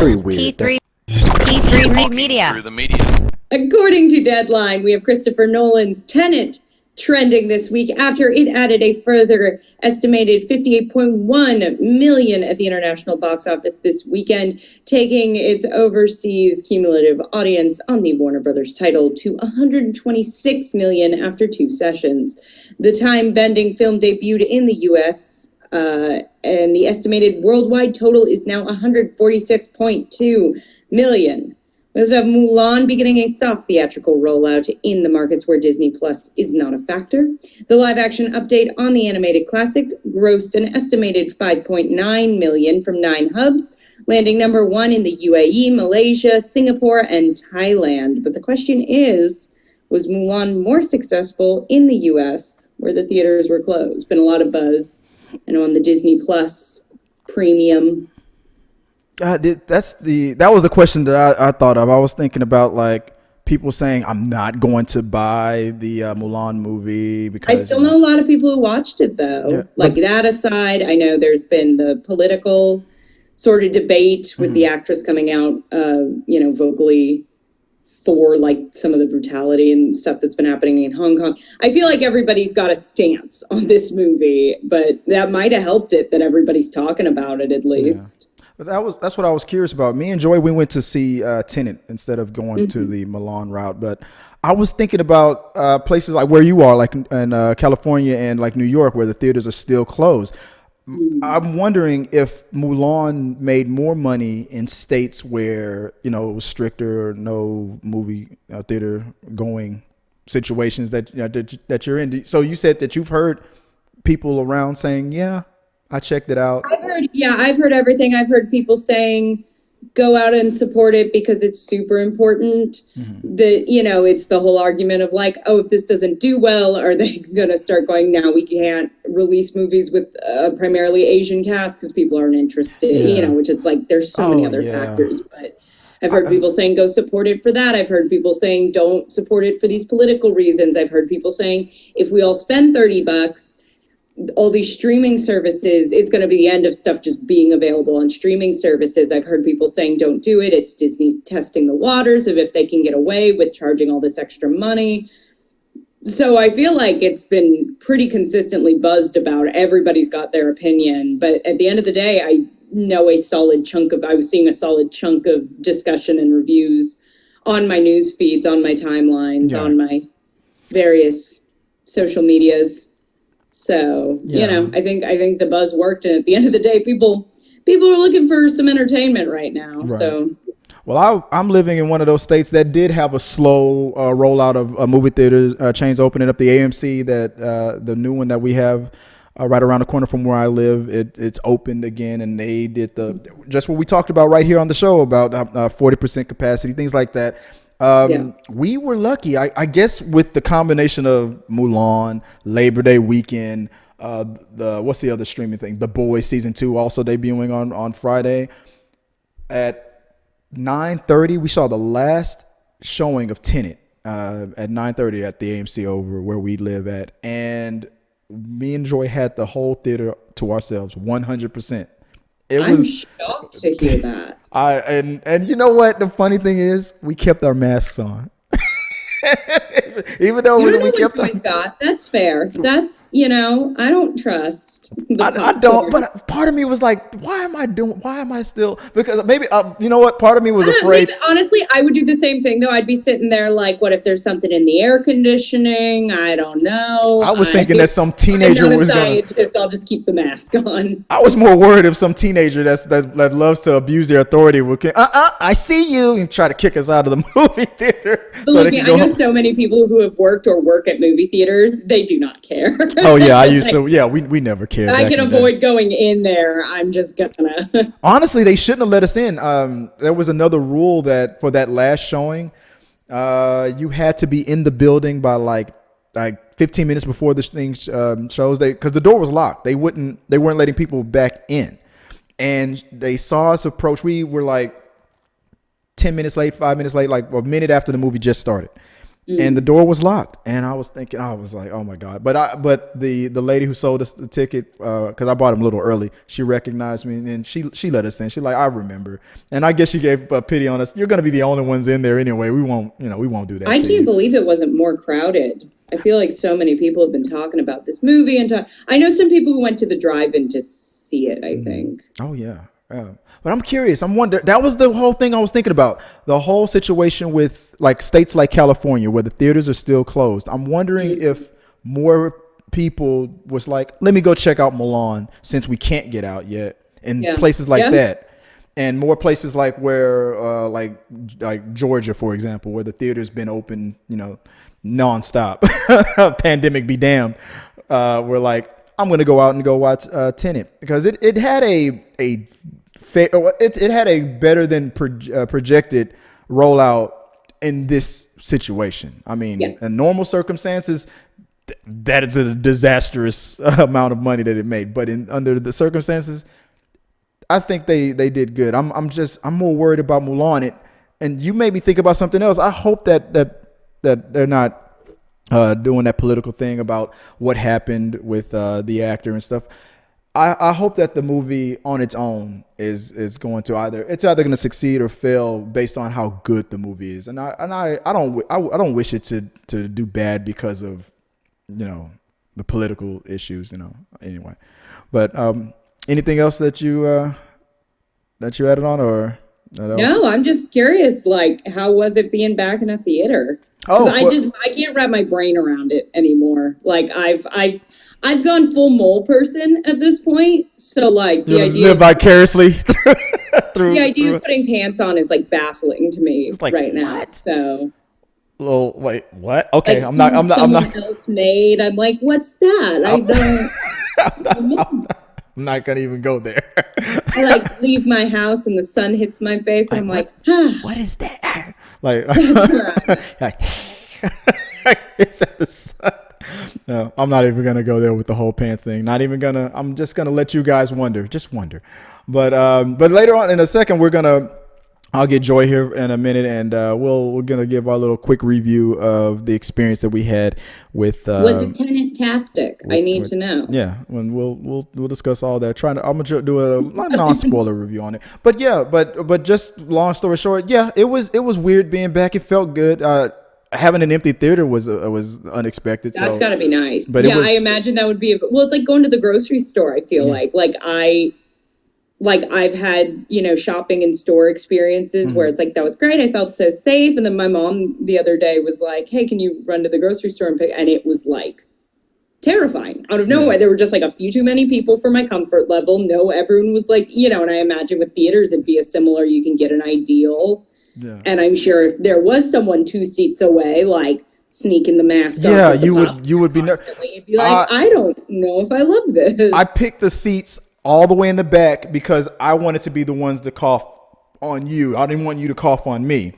T3 Media. Through the media. According to Deadline, we have Christopher Nolan's Tenet trending this week after it added a further estimated 58.1 million at the international box office this weekend, taking its overseas cumulative audience on the Warner Brothers title to 126 million after 2 sessions. The time-bending film debuted in the U.S., and the estimated worldwide total is now 146.2 million. We also have Mulan beginning a soft theatrical rollout in the markets where Disney Plus is not a factor. The live-action update on the animated classic grossed an estimated 5.9 million from 9 hubs, landing number 1 in the UAE, Malaysia, Singapore, and Thailand. But the question is, was Mulan more successful in the U.S., where the theaters were closed? Been a lot of buzz, and on the Disney Plus premium. That was the question that I thought of. I was thinking about like people saying I'm not going to buy the Mulan movie because I still know a lot of people who watched it though. Yeah. Like that aside, I know there's been the political sort of debate with the actress coming out, vocally for like some of the brutality and stuff that's been happening in Hong Kong. I feel like everybody's got a stance on this movie, but that might have helped it that everybody's talking about it at least. Yeah. But that's what I was curious about. Me and Joy, we went to see Tenet instead of going to the Mulan route. But I was thinking about places like where you are, like in California and like New York, where the theaters are still closed. I'm wondering if Mulan made more money in states where, it was stricter, no movie theater going situations that you're in. So you said that you've heard people around saying, yeah, I checked it out. I've heard everything. I've heard people saying, go out and support it because it's super important. It's the whole argument of like, oh, if this doesn't do well, are they going to start going, now we can't release movies with primarily Asian cast because people aren't interested, which it's like, there's so many other factors. But I've heard people saying, go support it for that. I've heard people saying, don't support it for these political reasons. I've heard people saying, if we all spend $30, all these streaming services, it's going to be the end of stuff just being available on streaming services. I've heard people saying, don't do it. It's Disney testing the waters of if they can get away with charging all this extra money. So I feel like it's been pretty consistently buzzed about. Everybody's got their opinion. But at the end of the day, I was seeing a solid chunk of discussion and reviews on my news feeds, on my timelines, on my various social medias. So, I think the buzz worked. And at the end of the day, people are looking for some entertainment right now. Right. So, well, I'm living in one of those states that did have a slow rollout of movie theaters chains opening up. The AMC, the new one that we have right around the corner from where I live, it's opened again. And they did just what we talked about right here on the show about 40% capacity, things like that. We were lucky, I guess, with the combination of Mulan, Labor Day weekend, what's the other streaming thing? The Boys season 2 also debuting on Friday. At 9:30, we saw the last showing of Tenet at 9:30 at the AMC over where we live at, and me and Joy had the whole theater to ourselves, 100%. I'm shocked to hear that. And you know what? The funny thing is, we kept our masks on. Even though we kept boys got. That's fair. That's, I don't trust. I don't, but part of me was like, why am I still, because maybe, part of me was afraid. Honestly, I would do the same thing though. I'd be sitting there like, what if there's something in the air conditioning? I don't know. I was thinking that some teenager was going to. I'll just keep the mask on. I was more worried if some teenager that loves to abuse their authority would, I see you, and try to kick us out of the movie theater. Believe me, I know so many people who have worked or work at movie theaters. They do not care. Oh yeah, I used to. Yeah, we never cared. I can avoid going in there. I'm just gonna. Honestly, they shouldn't have let us in. There was another rule that for that last showing, you had to be in the building by like 15 minutes before the thing shows. Because the door was locked. They weren't letting people back in, and they saw us approach. We were like 10 minutes late, 5 minutes late, like a minute after the movie just started. and the door was locked. And I was like, oh my God. But the lady who sold us the ticket, because I bought him a little early, she recognized me and she let us in. She like, I remember. And I guess she gave pity on us. You're going to be the only ones in there anyway. We won't do that. I can't believe it wasn't more crowded. I feel like so many people have been talking about this movie I know some people who went to the drive-in to see it, I think. Oh yeah. But I'm curious. I'm wondering. That was the whole thing I was thinking about. The whole situation with like states like California, where the theaters are still closed. I'm wondering if more people was like, let me go check out Mulan since we can't get out yet, and places like that, and more places like where, like Georgia, for example, where the theater's been open, nonstop. Pandemic be damned. We're like, I'm gonna go out and go watch Tenet because it had it had a better than projected rollout in this situation. I mean, in normal circumstances, that is a disastrous amount of money that it made. But under the circumstances, I think they did good. I'm more worried about Mulan. And you made me think about something else. I hope that they're not doing that political thing about what happened with the actor and stuff. I hope that the movie on its own is going to either going to succeed or fail based on how good the movie is. And I don't wish it to do bad because of the political issues, anyway. But anything else that you added on or no? I'm just curious, like, how was it being back in a theater? I can't wrap my brain around it anymore. Like I've gone full mole person at this point. So like the idea live vicariously through the idea of putting pants on is like baffling to me right now. So well, wait, what? Okay, like, I'm not else made. I'm like, what's that? I'm not gonna even go there. I like leave my house and the sun hits my face and I'm like, what is that? Like that's where I'm at. It's at the sun. No, I'm not even gonna go there with the whole pants thing. I'm just gonna let you guys wonder. Just wonder. But later on in a second, I'll get Joy here in a minute, and we're gonna give our little quick review of the experience that we had with. Was it Tenet-tastic? I need to know. Yeah, when we'll discuss all that. I'm gonna do a non-spoiler review on it. But yeah, but just long story short, yeah, it was weird being back. It felt good. Having an empty theater was unexpected. That's got to be nice. But yeah, I imagine that would be. It's like going to the grocery store. I feel like I've had, shopping in store experiences where it's like, that was great. I felt so safe. And then my mom the other day was like, hey, can you run to the grocery store and pick? And it was like terrifying out of nowhere. There were just like a few too many people for my comfort level. No, everyone was like, and I imagine with theaters, it'd be a similar, you can get an ideal. Yeah. And I'm sure if there was someone 2 seats away, like sneaking the mask off. Yeah, you would be nervous. You'd be like, I don't know if I love this. I picked the seats all the way in the back because I wanted to be the ones to cough on you. I didn't want you to cough on me.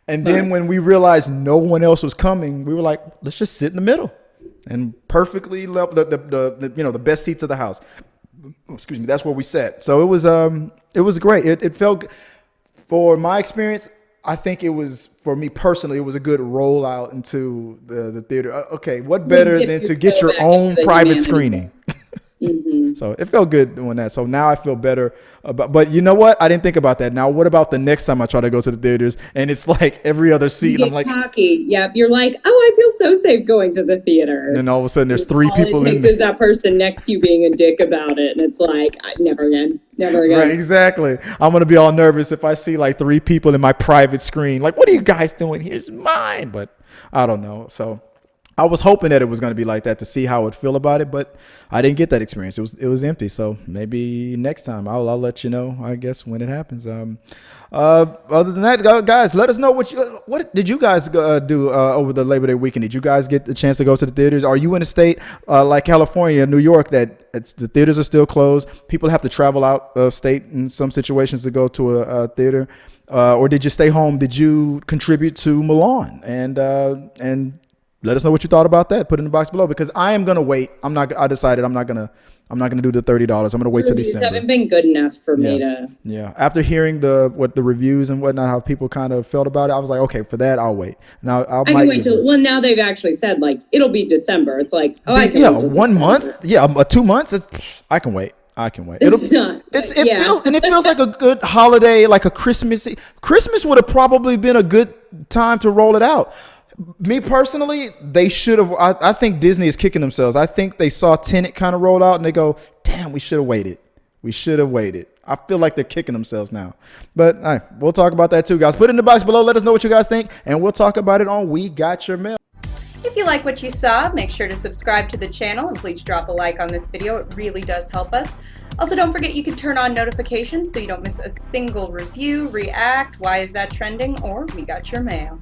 And then when we realized no one else was coming, we were like, let's just sit in the middle and perfectly level the best seats of the house. Excuse me. That's where we sat. So it was great. It felt, for my experience, I think it was, for me personally, it was a good rollout into the theater. Okay, what better than to get your own private screening? Mm-hmm. So it felt good doing that. So now I feel better but you know what? I didn't think about that. Now, what about the next time I try to go to the theaters and it's like every other seat? You I'm like, cocky. Yep. You're like, I feel so safe going to the theater. And then all of a sudden there's 3 people in there. There's that person next to you being a dick about it. And it's like, never again. Right, exactly. I'm going to be all nervous if I see like 3 people in my private screen. Like, what are you guys doing? Here's mine. But I don't know. So I was hoping that it was going to be like that to see how I would feel about it, but I didn't get that experience. It was empty. So maybe next time I'll let you know, I guess, when it happens. Other than that, guys, let us know what did you guys do over the Labor Day weekend? Did you guys get the chance to go to the theaters? Are you in a state like California, New York, that the theaters are still closed? People have to travel out of state in some situations to go to a theater, or did you stay home? Did you contribute to Mulan? And let us know what you thought about that. Put it in the box below, because I am gonna wait. I decided I'm not gonna I'm not going to do the $30. I'm going to wait till Reviews December. haven't been good enough for me to. Yeah. After hearing the reviews and whatnot, how people kind of felt about it, I was like, okay, for that, I'll wait. Now I can wait till. Well, now they've actually said like it'll be December. It's like I can wait till 1 month. December. Yeah, 2 months. I can wait. It's not. It feels like a good holiday, like a Christmas. Christmas would have probably been a good time to roll it out. Me personally, they should have. I think Disney is kicking themselves. I think they saw Tenet kind of roll out and they go, damn, we should have waited. We should have waited. I feel like they're kicking themselves now. But we'll talk about that too, guys. Put it in the box below. Let us know what you guys think. And we'll talk about it on We Got Your Mail. If you like what you saw, make sure to subscribe to the channel and please drop a like on this video. It really does help us. Also, don't forget you can turn on notifications so you don't miss a single review, react, why is that trending, or We Got Your Mail.